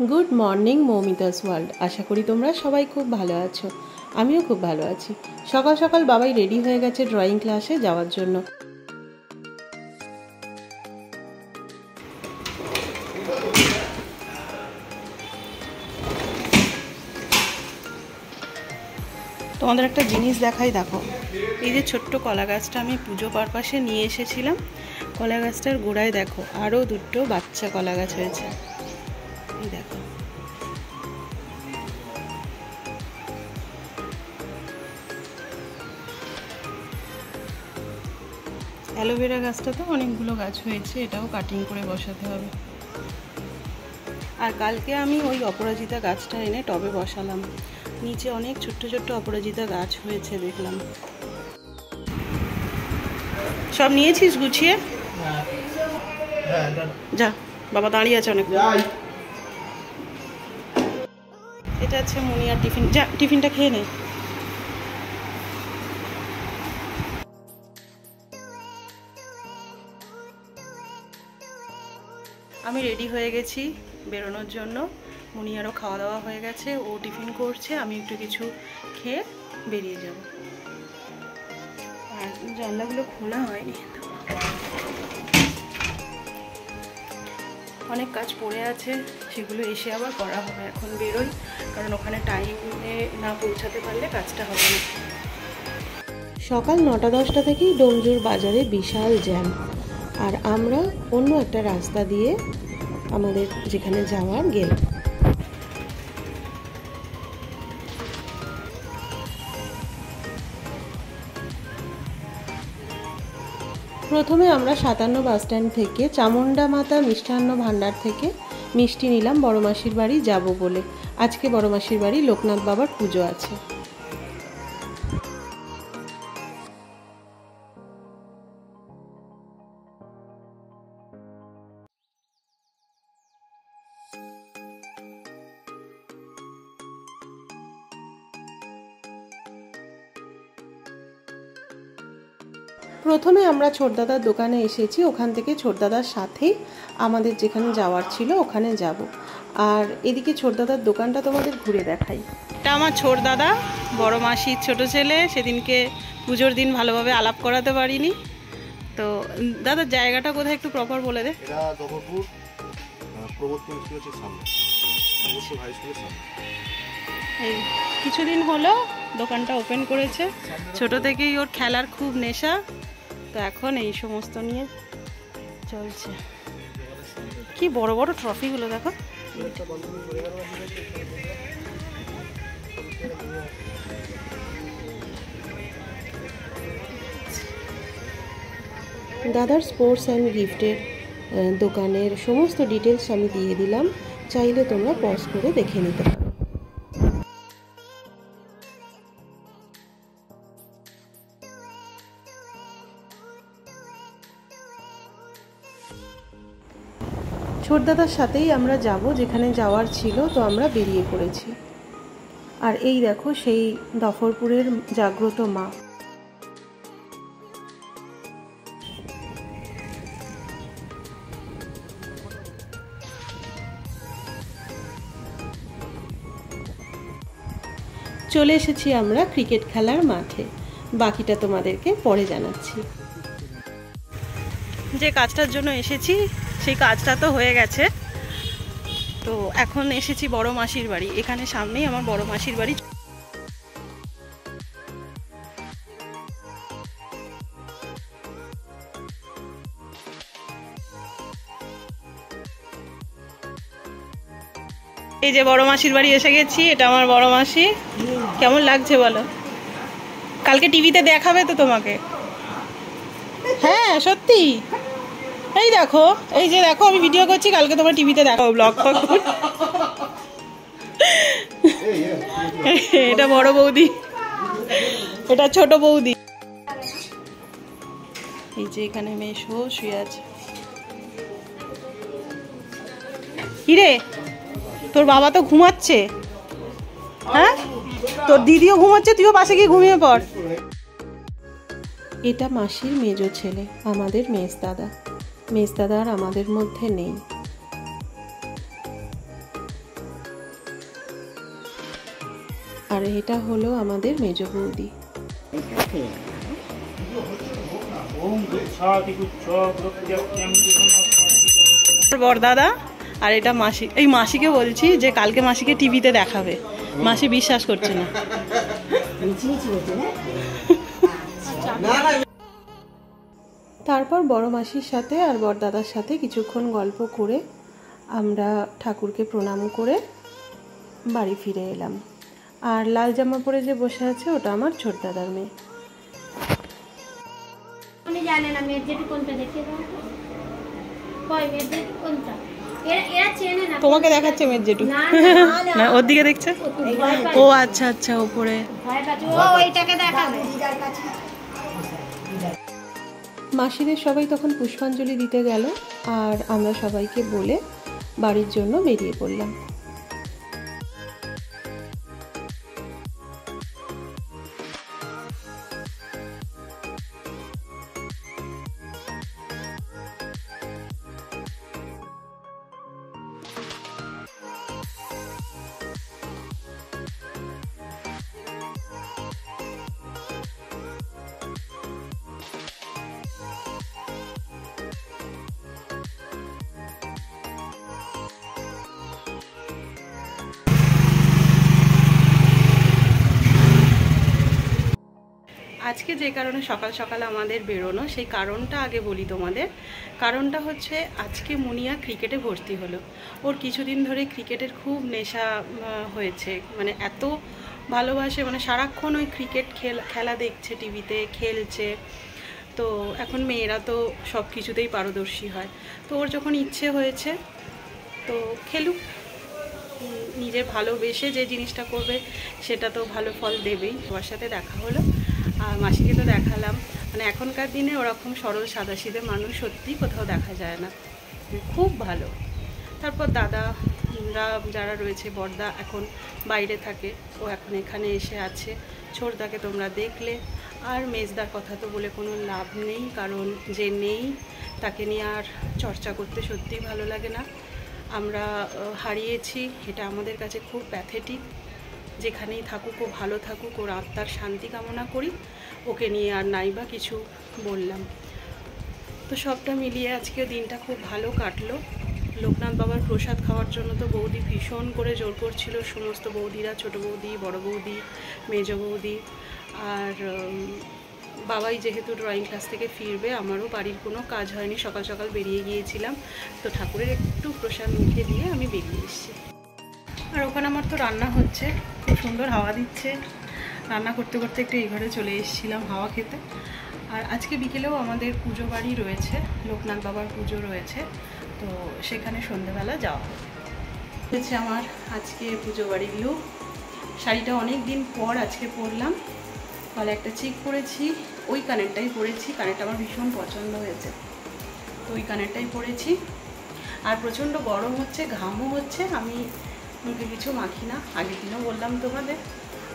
Good morning Moumita's world. আশা করি তোমরা সবাই খুব ভালো আছো। আমিও খুব ভালো আছি। সকাল সকাল বাবাই রেডি হয়ে গেছে ড্রয়িং ক্লাসে যাওয়ার জন্য। তোমাদের একটা জিনিস দেখাই, দেখো। এই যে ছোট্ট কলা গাছটা আমি পুজো পারপাসে নিয়ে এসেছিলাম, কলা গাছটার গোড়ায় দেখো আরও দুটো বাচ্চা কলা গাছ হয়েছে। এই দেখো, অ্যালোভেরা গাছটা তো অনেকগুলো গাছ হয়েছে, এটাও কাটিং করে বসাতে হবে। আর কালকে আমি ওই অপরাজিতা গাছটা এনে টবে বসালাম, নিচে অনেক ছোট্ট ছোট্ট অপরাজিতা গাছ হয়েছে দেখলাম। সব নিয়েছিস গুছিয়ে? যা, বাবা দাঁড়িয়ে আছে অনেক। এটা হচ্ছে মুনিয়ার টিফিন, যা টিফিনটা খেয়ে নে। আমি রেডি হয়ে গেছি বেরোনোর জন্য। মুনিয়ারও খাওয়া দাওয়া হয়ে গেছে, ও টিফিন করছে, আমি একটু কিছু খেয়ে বেরিয়ে যাব। আর জানলাগুলো খোলা হয়নি, অনেক কাজ পড়ে আছে, সেগুলো এসে আবার করা হবে। এখন বেরোই, কারণ ওখানে টাইমে না পৌঁছাতে পারলে কাজটা হবে না। সকাল 9টা-10টা থেকেই ডোমজুর বাজারে বিশাল জ্যাম, আর আমরা অন্য একটা রাস্তা দিয়ে আমাদের যেখানে যাওয়ার গেলাম। প্রথমে আমরা 57 বাসস্ট্যান্ড থেকে চামুন্ডা মাতা মিষ্টান্ন ভাণ্ডার থেকে মিষ্টি নিলাম বড় মাসির বাড়ি যাব বলে। আজকে বড় মাসির বাড়ি লোকনাথ বাবার পুজো আছে। প্রথমে আমরা ছোটদাদার দোকানে এসেছি, ওখান থেকে ছোটদাদার সাথেই আমাদের যেখানে যাওয়ার ছিল ওখানে যাব। আর এদিকে ছোটদাদার দোকানটা তোমাদের ঘুরে দেখাই। এটা আমার ছোটদাদা, বড় মাসির ছোট ছেলে। সেদিনকে পুজোর দিন ভালোভাবে আলাপ করাতে পারিনি। তো দাদা জায়গাটা কোথায় একটু প্রপার বলে দে। এটা দখলপুর প্রবর্তন ইনস্টিটিউটের সামনে, অবশ্যই হাই স্কুলের সামনে। এই কিছুদিন হলো দোকানটা ওপেন করেছে। ছোট থেকেই ওর খেলার খুব নেশা, তো এখন এই সমস্ত নিয়ে চলছে। কি বড় বড় ট্রফিগুলো দেখো। দাদার স্পোর্টস অ্যান্ড গিফটের দোকানের সমস্ত ডিটেলস আমি দিয়ে দিলাম, চাইলে তোমরা পজ করে দেখে নিতে পারো। ছোটদাদার সাথেই আমরা যাব যেখানে যাওয়ার ছিল, তো আমরা বেরিয়ে পড়েছি। আর এই দেখো সেই দফরপুরের জাগ্রত মা। চলে এসেছি আমরা ক্রিকেট খেলার মাঠে, বাকিটা তোমাদেরকে পরে জানাচ্ছি। যে কাজটার জন্য এসেছি সেই কাজটা তো হয়ে গেছে, তো এখন এসেছি বড় মাসির বাড়ি। এখানে সামনেই আমার বড় মাসির বাড়ি। এই যে বড় মাসির বাড়ি এসে গেছি, এটা আমার বড় মাসি। কেমন লাগছে বলো? কালকে টিভিতে দেখাবে তো তোমাকে? হ্যাঁ সত্যি। এই দেখো, এই যে দেখো আমি ভিডিও করছি, কালকে তোমার টিভিতে দেখো ব্লগ। এটা বড় বৌদি, এটা ছোট বৌদি। এই যে এখানে মেশো শুয়ে আছে। কিরে তোর বাবা তো ঘুমাচ্ছে, হ্যাঁ তোর দিদিও ঘুমাচ্ছে, তুইও পাশে গিয়ে ঘুমিয়ে পড়। এটা মাসির মেজো ছেলে, আমাদের মেজদাদা। মেজদাদা আর আমাদের মধ্যে নেই। আর এটা হলো আমাদের মেজ বৌদি। বড়দাদা আর এটা মাসি। এই মাসিকে বলছি যে কালকে মাসিকে টিভিতে দেখাবে, মাসি বিশ্বাস করছে না। তারপর বড় মাসির সাথে আর বড়দাদার সাথে কিছুক্ষণ গল্প করে আমরা ঠাকুরকে প্রণাম করে বাড়ি ফিরে এলাম। আর লাল জামা পরে যে বসে আছে ওটা আমার ছোট দাদার মেয়ে। উনি জানে না মেয়ের জেঠু কোনটা, দেখে দাও কই মেয়ের জেঠু কোনটা, এরা চেনে না। তোমাকে দেখাচ্ছে মেয়ের জেঠু? না ওর দিকে দেখছে। ও আচ্ছা আচ্ছা, উপরে ভয় পাচ্ছে ও, ওইটাকে দেখাবে। মাসিদের সবাই তখন পুষ্পাঞ্জলি দিতে গেল আর আমরা সবাইকে বলে বাড়ির জন্য বেরিয়ে পড়লাম। আজকে যে কারণে সকাল সকাল আমাদের বেরোনো, সেই কারণটা আগে বলি তোমাদের। কারণটা হচ্ছে আজকে মুনিয়া ক্রিকেটে ভর্তি হলো। ওর কিছুদিন ধরে ক্রিকেটের খুব নেশা হয়েছে, মানে এত ভালোবাসে, মানে সারাক্ষণ ওই ক্রিকেট খেলা দেখছে, টিভিতে খেলছে। তো এখন মেয়েরা তো সব কিছুতেই পারদর্শী হয়, তো ওর যখন ইচ্ছে হয়েছে তো খেলুক। নিজের ভালোবেসে যে জিনিসটা করবে সেটা তো ভালো ফল দেবেই। সবার সাথে দেখা হলো আর মাসিকে তো দেখালাম। মানে এখনকার দিনে ওরকম সরল সাদাসিধে মানুষ সত্যি কোথাও দেখা যায় না, খুব ভালো। তারপর দাদারা যারা রয়েছে, বড়দা এখন বাইরে থাকে, ও এখন এখানে এসে আছে। ছোটদাকে তোমরা দেখলে। আর মেজদার কথা তো বলে কোনো লাভ নেই, কারণ যে নেই তাকে নিয়ে আর চর্চা করতে সত্যিই ভালো লাগে না। আমরা হারিয়েছি, এটা আমাদের কাছে খুব প্যাথেটিক। যেখানেই থাকুক ও ভালো থাকুক, ওর আত্মার শান্তি কামনা করি। ওকে নিয়ে আর নাই বা কিছু বললাম। তো সবটা মিলিয়ে আজকে দিনটা খুব ভালো কাটলো। লোকনাথ বাবার প্রসাদ খাওয়ার জন্য তো বৌদি ভীষণ করে জোর করছিল, সমস্ত বৌদিরা, ছোট বৌদি, বড় বৌদি, মেজ বৌদি। আর বাবাই যেহেতু ড্রয়িং ক্লাস থেকে ফিরবে, আমারও বাড়ির কোনো কাজ হয়নি, সকাল সকাল বেরিয়ে গিয়েছিলাম। তো ঠাকুরের একটু প্রসাদ মুখে দিয়ে আমি বেরিয়ে এসেছি। আর ওখানে আমার তো রান্না হচ্ছে, খুব সুন্দর হাওয়া দিচ্ছে। রান্না করতে করতে একটু এই ঘরে চলে এসেছিলাম হাওয়া খেতে। আর আজকে বিকেলেও আমাদের পুজো বাড়ি রয়েছে, লোকনাথ বাবার পুজো রয়েছে, তো সেখানে সন্ধ্যেবেলা যাওয়া হয়েছে। আমার আজকে পুজো বাড়ির লুক। শাড়িটা অনেক দিন পর আজকে পরলাম। তাহলে একটা চিক পরেছি, ওই কানেরটাই পরেছি, কানেরটা আমার ভীষণ পছন্দ হয়েছে, তো ওই কানেরটাই পরেছি। আর প্রচণ্ড গরম হচ্ছে, ঘামও হচ্ছে। আমি মুখে কিছু মাখি না, আগের দিনও বললাম তোমাদের।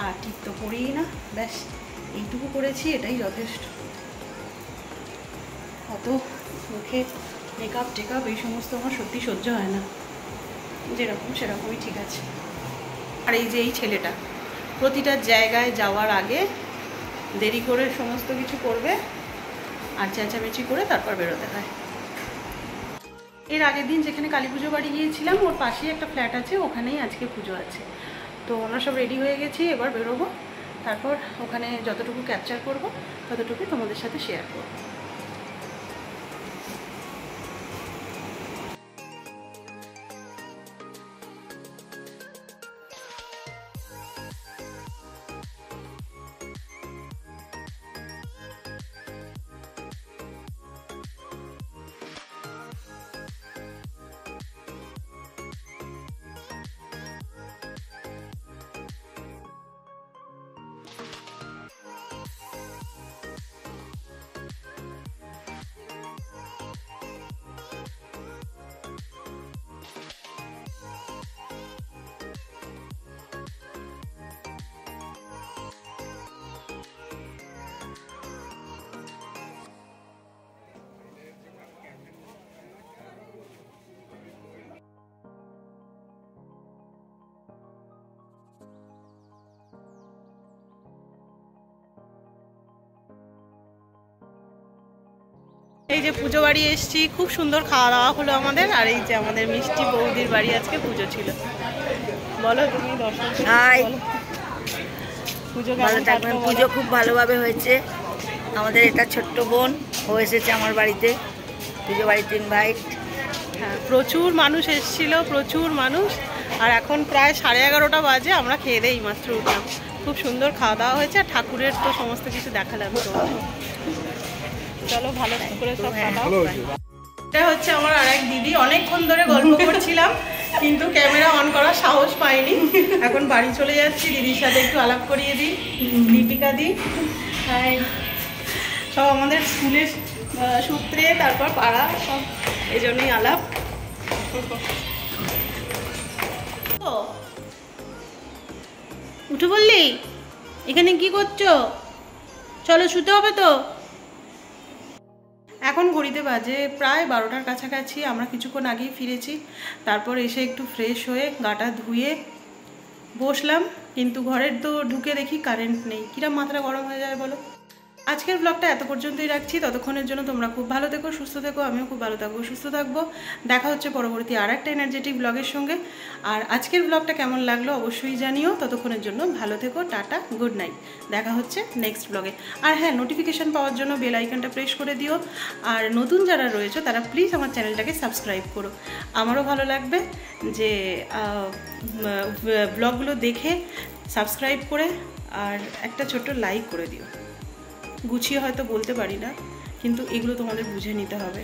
আর ঠিক তো করিই না, ব্যাস এইটুকু করেছি, এটাই যথেষ্ট। অত মুখে মেকআপ টেকআপ এই সমস্ত আমার সত্যি সহ্য হয় না, যেরকম সেরকমই ঠিক আছে। আর এই যে এই ছেলেটা প্রতিটা জায়গায় যাওয়ার আগে দেরি করে সমস্ত কিছু করবে আর চেঁচামেচি করে তারপর বেরোতে হয়। এর আগের দিন যেখানে কালী পুজো বাড়ি গিয়েছিলাম, ওর পাশেই একটা ফ্ল্যাট আছে, ওখানেই আজকে পুজো আছে। তো আমরা সব রেডি হয়ে গেছি, এবার বেরোবো। তারপর ওখানে যতটুকু ক্যাপচার করব ততটুকু তোমাদের সাথে শেয়ার করবো। এই যে পুজো বাড়ি এসেছি, খুব সুন্দর খাওয়া দাওয়া হলো আমাদের। আর এই যে আমাদের মিষ্টি বৌদির বাড়ি আজকে পুজো ছিল। বলো তুমি দর্শক পুজো ভালো থাকবেন। পুজো খুব ভালোভাবে হয়েছে। আমাদের এটা ছোট্ট বোন, ও এসেছে আমার বাড়িতে, পুজো বাড়িতে ইনভাইট। হ্যাঁ, প্রচুর মানুষ এসেছিল, প্রচুর মানুষ। আর এখন প্রায় 11:30 বাজে, আমরা খেয়ে দেই মাত্র উঠলাম। খুব সুন্দর খাওয়া দাওয়া হয়েছে। আর ঠাকুরের তো সমস্ত কিছু দেখালাম তোমাকে। চলো ভালো করে সব খাওয়া। এটা হচ্ছে আমার আর এক দিদি, অনেকক্ষণ ধরে গল্প করছিলাম কিন্তু ক্যামেরা অন করার সাহস পাইনি। এখন বাড়ি চলে যাচ্ছি, দিদির সাথে একটু আলাপ করিয়ে দিই। দীপিকা দি সব আমাদের স্কুলের সূত্রে, তারপর পাড়া, সব এই জন্যই আলাপ। উঠে বললি এখানে কি করছো? চলো শুতে হবে তো। এখন ঘড়িতে বাজে প্রায় 12টার কাছাকাছি। আমরা কিছুক্ষণ আগেই ফিরেছি। তারপর এসে একটু ফ্রেশ হয়ে গাটা ধুয়ে বসলাম, কিন্তু ঘরের তো ঢুকে দেখি কারেন্ট নেই। কিরম মাথাটা গরম হয়ে যায় বলো। আজকের ব্লগটা এত পর্যন্তই রাখছি। ততক্ষণের জন্য তোমরা খুব ভালো থেকো, সুস্থ থেকো। আমিও খুব ভালো থাকবো, সুস্থ থাকবো। দেখা হচ্ছে পরবর্তী আর একটা এনার্জেটিক ব্লগের সঙ্গে। আর আজকের ব্লগটা কেমন লাগলো অবশ্যই জানিও। ততক্ষণের জন্য ভালো থেকো, টাটা, গুড নাইট। দেখা হচ্ছে নেক্সট ব্লগে। আর হ্যাঁ, নোটিফিকেশান পাওয়ার জন্য বেল আইকনটা প্রেস করে দিও। আর নতুন যারা রয়েছে তারা প্লিজ আমার চ্যানেলটাকে সাবস্ক্রাইব করো। আমারও ভালো লাগবে যে ব্লগগুলো দেখে সাবস্ক্রাইব করে আর একটা ছোট্ট লাইক করে দিও। গুছিয়ে হয়তো বলতে পারি না, কিন্তু এগুলো তোমাদের বুঝে নিতে হবে।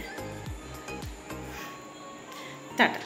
টাটা।